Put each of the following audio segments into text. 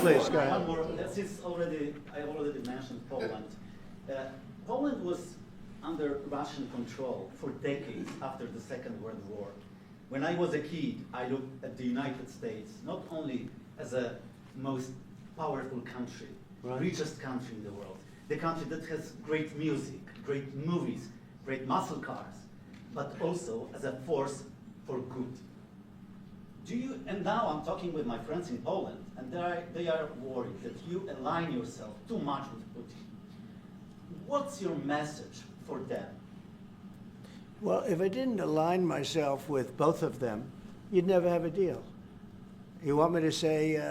please, go ahead. One more. I already mentioned Poland. Poland was under Russian control for decades after the Second World War. When I was a kid, I looked at the United States not only as a most powerful country, richest country in the world, the country that has great music, great movies, great muscle cars, but also as a force for good. And now I'm talking with my friends in Poland, and they are worried that you align yourself too much with Putin. What's your message for them? Well, if I didn't align myself with both of them, you'd never have a deal. You want me to say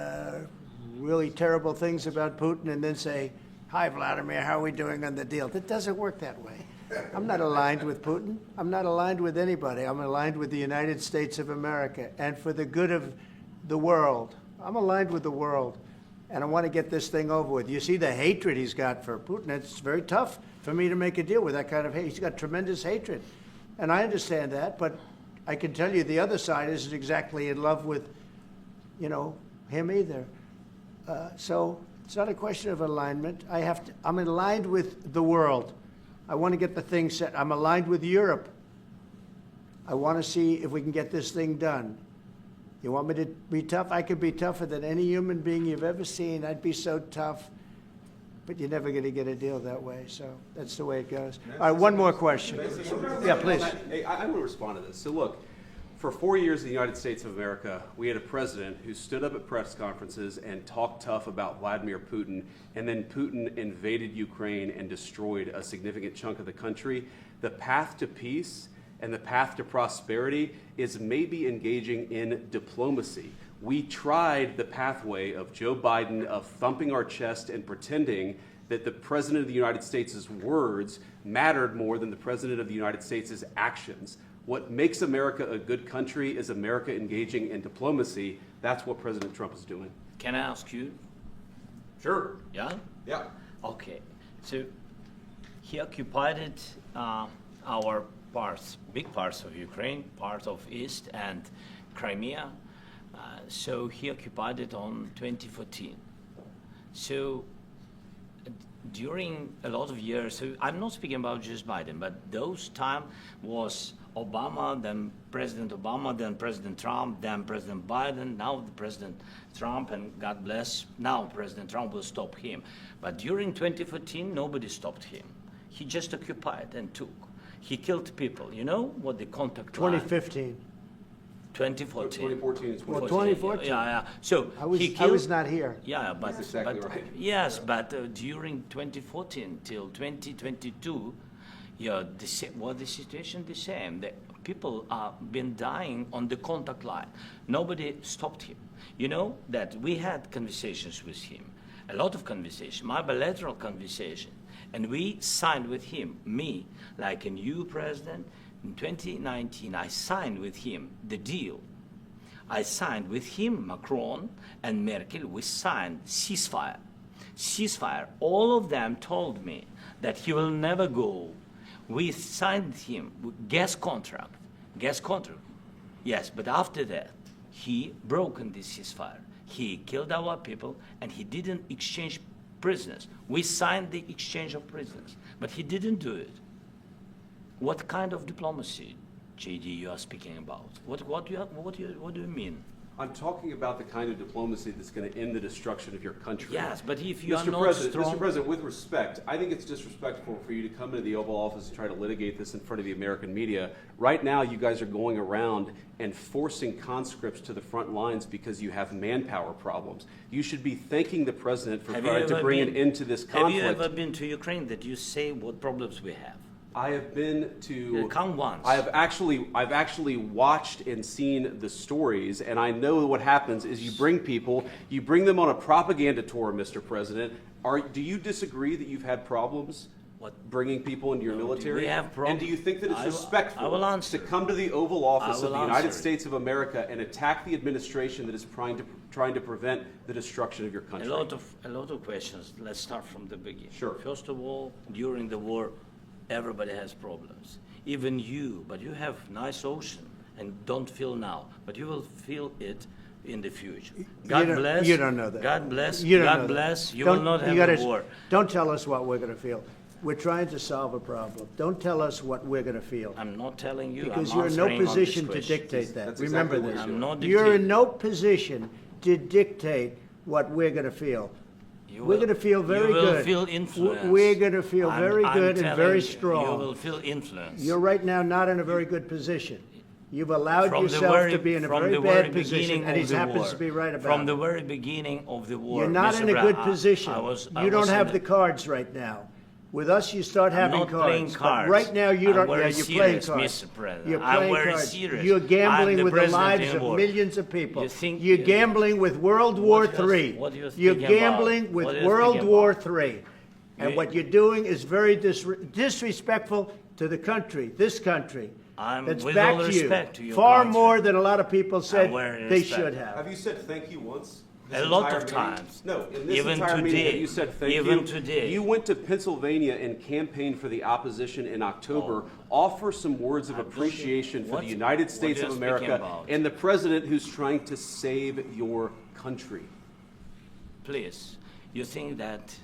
really terrible things about Putin and then say, "Hi, Vladimir, how are we doing on the deal?" That doesn't work that way. I'm not aligned with Putin. I'm not aligned with anybody. I'm aligned with the United States of America. And for the good of the world, I'm aligned with the world. And I want to get this thing over with. You see the hatred he's got for Putin. It's very tough for me to make a deal with that kind of hate. He's got tremendous hatred. And I understand that, but I can tell you the other side isn't exactly in love with, him either. So it's not a question of alignment. I'm aligned with the world. I want to get the thing set. I'm aligned with Europe. I want to see if we can get this thing done. You want me to be tough? I could be tougher than any human being you've ever seen. I'd be so tough. But you're never going to get a deal that way. So that's the way it goes. All right, one more question. Yeah, please. I want to respond to this. So look, for 4 years in the United States of America, we had a president who stood up at press conferences and talked tough about Vladimir Putin, and then Putin invaded Ukraine and destroyed a significant chunk of the country. The path to peace and the path to prosperity is maybe engaging in diplomacy. We tried the pathway of Joe Biden, of thumping our chest and pretending that the President of the United States' words mattered more than the President of the United States' actions. What makes America a good country is America engaging in diplomacy. That's what President Trump is doing. Can I ask you? Sure. Yeah? Yeah. Okay. So he occupied our parts, big parts of Ukraine, part of East and Crimea. So he occupied it on 2014. So during a lot of years, so I'm not speaking about just Biden, but those time was Obama, then President Obama, then President Trump, then President Biden, now the President Trump, and God bless, now President Trump will stop him. But during 2014, nobody stopped him. He just occupied and took. He killed people. You know what the contact line? 2015. 2014. 2014 is Well, 2014. 2014. Yeah. So I killed, was not here. Yeah, but That's exactly but right. yes, but during 2014 till 2022, the situation the same. The people are been dying on the contact line. Nobody stopped him. You know that we had conversations with him, a lot of conversation, my bilateral conversation, and we signed with him. Me, like a new president. In 2019, I signed with him the deal. I signed with him, Macron and Merkel, we signed ceasefire. Ceasefire. All of them told me that he will never go. We signed him gas contract. Gas contract. Yes, but after that, he broken this ceasefire. He killed our people and he didn't exchange prisoners. We signed the exchange of prisoners, but he didn't do it. What kind of diplomacy, J.D., you are speaking about? What do you mean? I'm talking about the kind of diplomacy that's going to end the destruction of your country. Yes, but if you are Mr. not President, strong... Mr. President, with respect, I think it's disrespectful for you to come into the Oval Office and try to litigate this in front of the American media. Right now, you guys are going around and forcing conscripts to the front lines because you have manpower problems. You should be thanking the President for trying to bring an end to this conflict. Have you ever been to Ukraine that you say what problems we have? I have been to. Come once. I've actually watched and seen the stories, and I know what happens is you bring people, you bring them on a propaganda tour, Mr. President. Do you disagree that you've had problems bringing people into your military? We have problems. And do you think that it's respectful I will answer. to come to the Oval Office of the United answer. States of America and attack the administration that is trying to prevent the destruction of your country? A lot of questions. Let's start from the beginning. Sure. First of all, during the war, everybody has problems. Even you, but you have nice ocean and don't feel now, but you will feel it in the future. God bless. You don't know that. God bless. You don't know God that. bless. You Don't- will not you have gotta- a war. Don't tell us what we're going to feel. We're trying to solve a problem. Don't tell us what we're going to feel. I'm not telling you. Because I'm you're in no answering on this position to question. dictate that. That's Remember exactly what this. you're I'm not You're in dictating. no position to dictate what we're going to feel. You We're will- going to feel very you will good. feel influenced. We're going to feel very I'm good and telling very you, strong. You will feel influence. You're right now not in a very good position. You've allowed From the yourself very- to be in a from very the bad very position, beginning and he of the happens war. to be right about From it. the very beginning of the war. You're not Mr. in a Brown, good position. I You was don't have in the cards right now. With us, you start having not playing cards. But cards. right now, you I'm don't. very Yeah, you're playing serious, cards. Mr. President. You're I'm playing very cards. serious. You're I'm gambling the with the president lives in of war. millions of people. You think- You're gambling with World War What do you- III. what do you You're think about? gambling with What do you World think War about? III. And You- what you're doing is very disrespectful to the country, this country. I'm- That's with back all to respect to you. your Far country. more than a lot of people said very they respect. should have. Have you said thank you once? A This lot entire of meeting? times. No, in this Even entire meeting, today. have you said thank you? Even today. You went to Pennsylvania and campaigned for the opposition in October. Offer some words of appreciation for What- the United what States are of you America speaking about? and the president who's trying to save your country. Please, you think that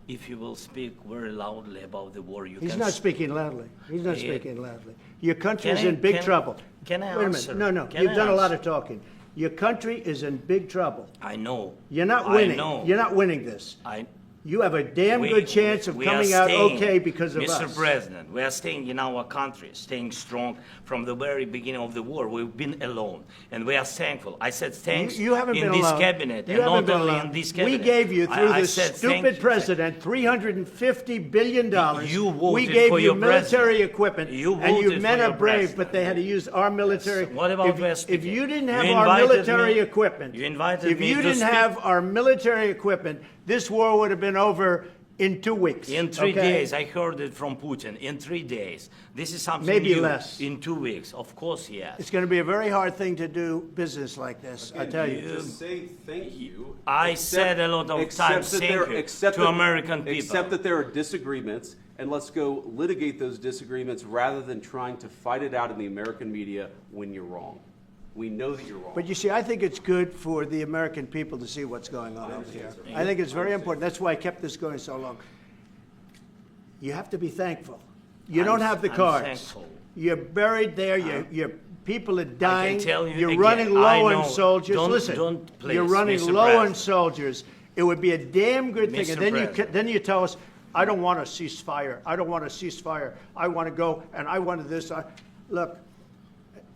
if you will speak very loudly about the war, you He's can... not speaking loudly. He's not Yeah. speaking loudly. Your country Can is I- in big can- trouble. can I Wait a answer? minute. No, Can you've I done a lot answer? of talking. Your country is in big trouble. I know. You're not I winning. know. You're not winning this. You have a damn good chance of we are coming out staying, okay because of Mr. us. President, we are staying in our country, staying strong from the very beginning of the war. We've been alone, and we are thankful. I said thanks You haven't in been this alone. cabinet, You and haven't not been only alone. in this cabinet. We gave you, through I this said thank stupid you. president, $350 billion. You voted we gave for you your military president. equipment, You and you voted men for are your brave, president. but they had to use our military. What about if, we are if speaking? you didn't You have our invited military me- equipment, you invited if me you to didn't speak. have our military equipment, this war would have been over in 2 weeks. In 3 okay? days, I heard it from Putin. In 3 days, this is something Maybe new. less. In 2 weeks, of course, yes. It's going to be a very hard thing to do business like this, I tell you. Just say thank you. I Except- said a lot of except times that thank there- you except to that- American people. Except that there are disagreements, and let's go litigate those disagreements rather than trying to fight it out in the American media when you're wrong. We know that you're wrong. But you see, I think it's good for the American people to see what's going on over here. I think it's very important. That's why I kept this going so long. You have to be thankful. You don't have the I'm cards. thankful. You're buried there. Your people are dying. tell you You're again, running I low know. on soldiers. Don't- Listen, don't, please, you're running Mr. low on President. soldiers. It would be a damn good thing. Mr. And then President. then you tell us, I don't want a ceasefire. I don't want a ceasefire. I want to go and I wanted this. Look,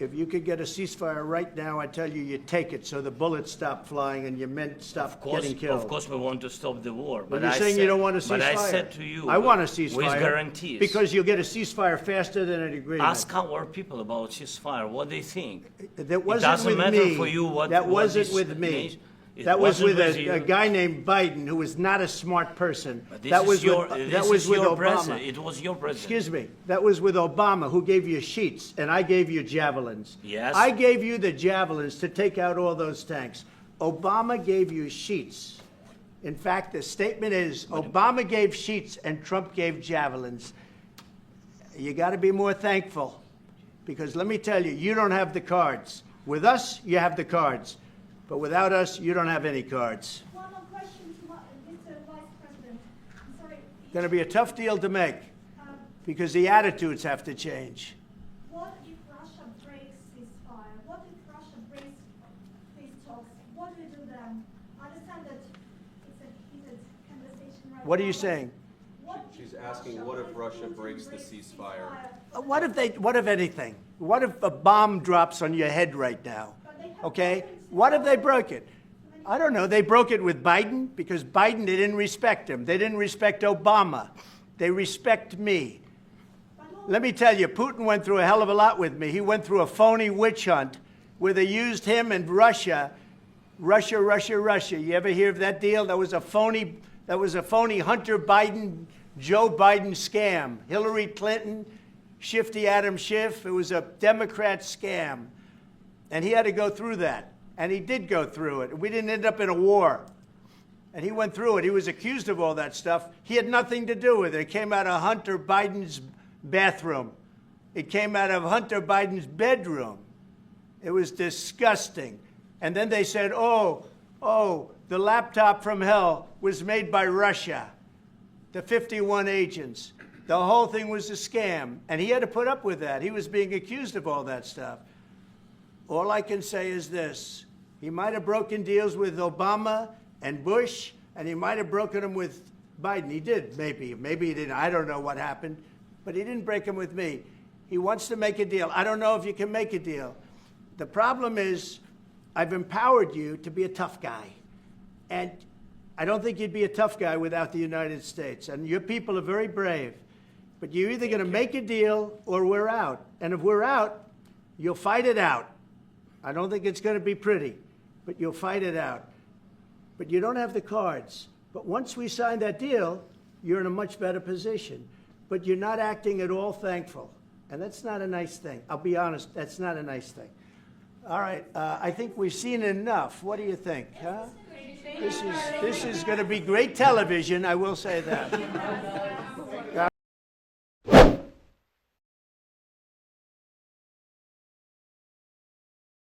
if you could get a ceasefire right now, I tell you, you take it so the bullets stop flying and your men stop getting killed. Of course, we want to stop the war. But But you're I saying said, you don't want a ceasefire. But I said to you, I want a ceasefire. with guarantees. Because you'll get a ceasefire faster than an agreement. Ask our people about ceasefire, what they think. That wasn't it doesn't with matter me. for you what. That what wasn't this with me. nation- it That was wasn't with you. a guy named Biden, who was not a smart person. But this That is was your, with, this that was is with your Obama. president. It was your president. Excuse me. That was with Obama, who gave you sheets, and I gave you javelins. Yes. I gave you the javelins to take out all those tanks. Obama gave you sheets. In fact, the statement is Obama gave sheets and Trump gave javelins. You got to be more thankful, because let me tell you, you don't have the cards. With us, you have the cards. But without us, you don't have any cards. One more question to Mr. Vice President. I'm sorry. Going to be a tough deal to make, because the attitudes have to change. What if Russia breaks ceasefire? What if Russia breaks these talks? What do we do then? I understand that it's a heated conversation right now. What are you but saying? what if She's asking, what if Russia Putin breaks the ceasefire? What if anything? What if a bomb drops on your head right now? But they have Okay? weapons. What if they broke it? I don't know. They broke it with Biden because Biden, they didn't respect him. They didn't respect Obama. They respect me. Let me tell you, Putin went through a hell of a lot with me. He went through a phony witch hunt where they used him and Russia. Russia. You ever hear of that deal? That was a phony Hunter Biden, Joe Biden scam. Hillary Clinton, Shifty Adam Schiff. It was a Democrat scam. And he had to go through that. And he did go through it. We didn't end up in a war. And he went through it. He was accused of all that stuff. He had nothing to do with it. It came out of Hunter Biden's bathroom. It came out of Hunter Biden's bedroom. It was disgusting. And then they said, oh, the laptop from hell was made by Russia, the 51 agents. The whole thing was a scam. And he had to put up with that. He was being accused of all that stuff. All I can say is this. He might have broken deals with Obama and Bush, and he might have broken them with Biden. He did, maybe. Maybe he didn't. I don't know what happened. But he didn't break them with me. He wants to make a deal. I don't know if you can make a deal. The problem is I've empowered you to be a tough guy. And I don't think you'd be a tough guy without the United States. And your people are very brave. But you're either going to make a deal or we're out. And if we're out, you'll fight it out. I don't think it's going to be pretty, but you'll fight it out. But you don't have the cards. But once we sign that deal, you're in a much better position. But you're not acting at all thankful. And that's not a nice thing. I'll be honest, that's not a nice thing. All right, I think we've seen enough. What do you think? Huh? This is going to be great television, I will say that.